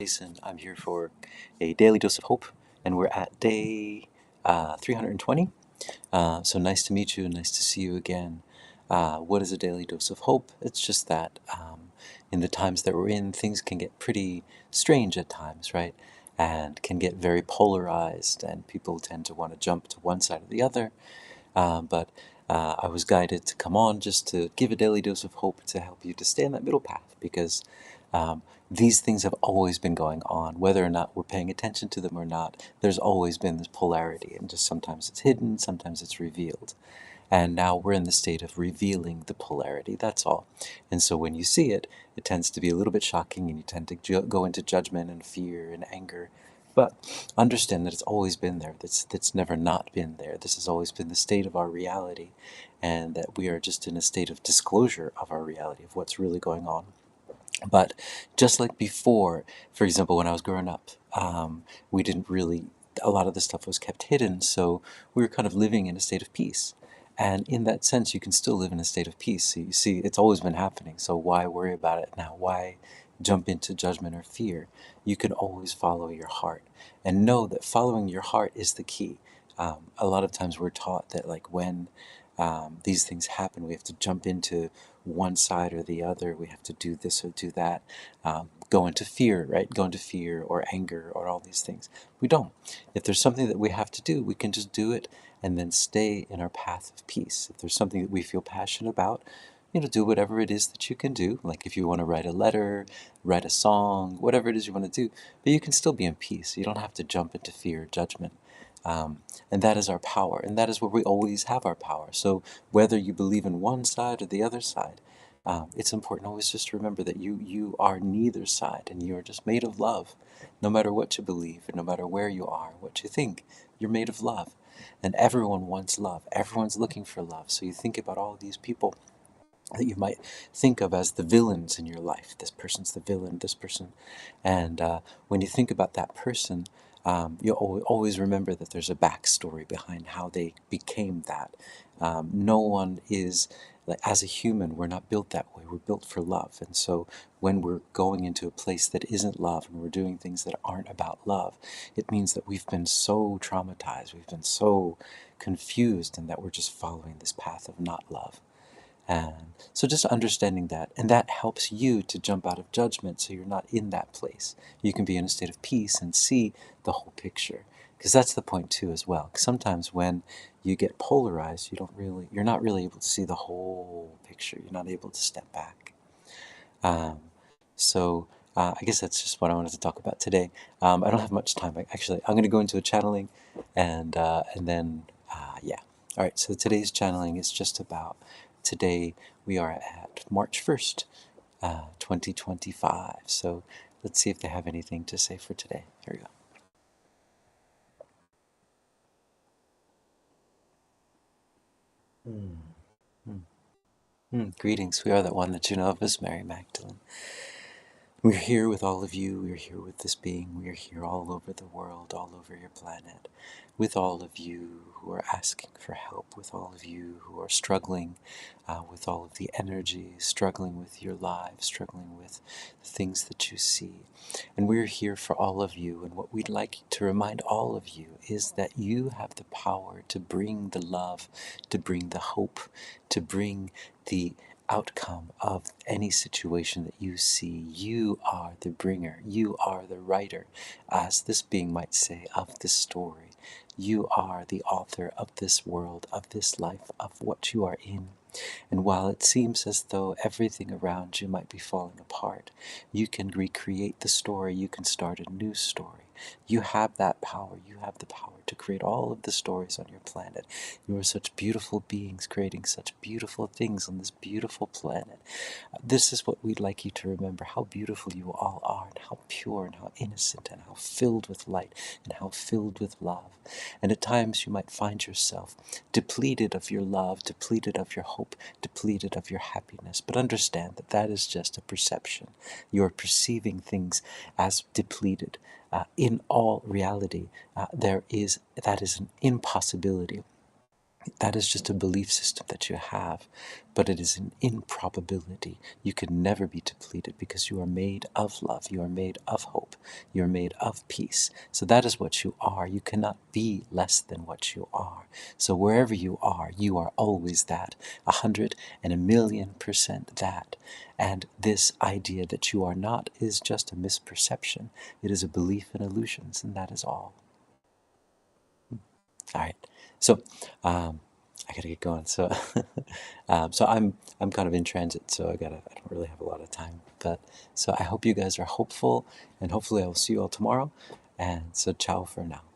Jason. I'm here for a daily dose of hope, and we're at day 320. So nice to meet you, and nice to see you again. What is a daily dose of hope? It's just that in the times that we're in, things can get pretty strange at times, right? And can get very polarized, and people tend to want to jump to one side or the other. But I was guided to come on just to give a daily dose of hope to help you to stay in that middle path because um, these things have always been going on, whether or not we're paying attention to them or not. There's always been this polarity, and just sometimes it's hidden, sometimes it's revealed. And now we're in the state of revealing the polarity, that's all. And so when you see it, it tends to be a little bit shocking, and you tend to go into judgment and fear and anger. But understand that it's always been there. That's never not been there. This has always been the state of our reality, and that we are just in a state of disclosure of our reality, of what's really going on. But just like before, for example, when I was growing up, we didn't really, a lot of the stuff was kept hidden, so we were kind of living in a state of peace. And in that sense, you can still live in a state of peace. So you see, it's always been happening, so why worry about it now? Why jump into judgment or fear? You can always follow your heart and know that following your heart is the key. A lot of times we're taught that, like, when these things happen, we have to jump into one side or the other. We have to do this or do that. Go into fear, right? Go into fear or anger or all these things. We don't. If there's something that we have to do, we can just do it and then stay in our path of peace. If there's something that we feel passionate about, do whatever it is that you can do. Like if you want to write a letter, write a song, whatever it is you want to do, but you can still be in peace. You don't have to jump into fear or judgment. And that is our power, and that is where we always have our power. So whether you believe in one side or the other side, it's important always just to remember that you are neither side, and you are just made of love. No matter what you believe, and no matter where you are, what you think, you're made of love. And everyone wants love. Everyone's looking for love. So you think about all these people that you might think of as the villains in your life. This person's the villain, this person. And when you think about that person, you always remember that there's a backstory behind how they became that. No one is, like, as a human, we're not built that way. We're built for love. And so when we're going into a place that isn't love and we're doing things that aren't about love, it means that we've been so traumatized, we've been so confused, and that we're just following this path of not love. And so just understanding that, and that helps you to jump out of judgment so you're not in that place. You can be in a state of peace and see the whole picture. Because that's the point too as well. 'Cause sometimes when you get polarized, you're not really able to see the whole picture. You're not able to step back. Um, so I guess that's just what I wanted to talk about today. I don't have much time. Actually, I'm going to go into a channeling, and then yeah. All right. So today's channeling is just about today. We are at March 1st, 2025. So let's see if they have anything to say for today. Here we go. Mm. Mm. Greetings. We are that one that you know of as Mary Magdalene. We're here with all of you. We're here with this being. We are here all over the world, all over your planet, with all of you who are asking for help, with all of you who are struggling with all of the energy, struggling with your lives, struggling with the things that you see. And we're here for all of you. And what we'd like to remind all of you is that you have the power to bring the love, to bring the hope, to bring the outcome of any situation that you see. You are the bringer. You are the writer, as this being might say, of this story. You are the author of this world, of this life, of what you are in. And while it seems as though everything around you might be falling apart, you can recreate the story. You can start a new story. You have that power. You have the power to create all of the stories on your planet. You are such beautiful beings creating such beautiful things on this beautiful planet. This is what we'd like you to remember, how beautiful you all are, and how pure and how innocent and how filled with light and how filled with love. And at times you might find yourself depleted of your love, depleted of your hope, depleted of your happiness. But understand that that is just a perception. You're perceiving things as depleted. In all reality, that is an impossibility. That is just a belief system that you have, but it is an improbability. You can never be depleted because you are made of love. You are made of hope. You are made of peace. So that is what you are. You cannot be less than what you are. So wherever you are always that, 100 and 1,000,000% that. And this idea that you are not is just a misperception. It is a belief in illusions, and that is all. All right. So, I gotta get going. So, so I'm kind of in transit, so I don't really have a lot of time. But so I hope you guys are hopeful, and hopefully I will see you all tomorrow. And so, ciao for now.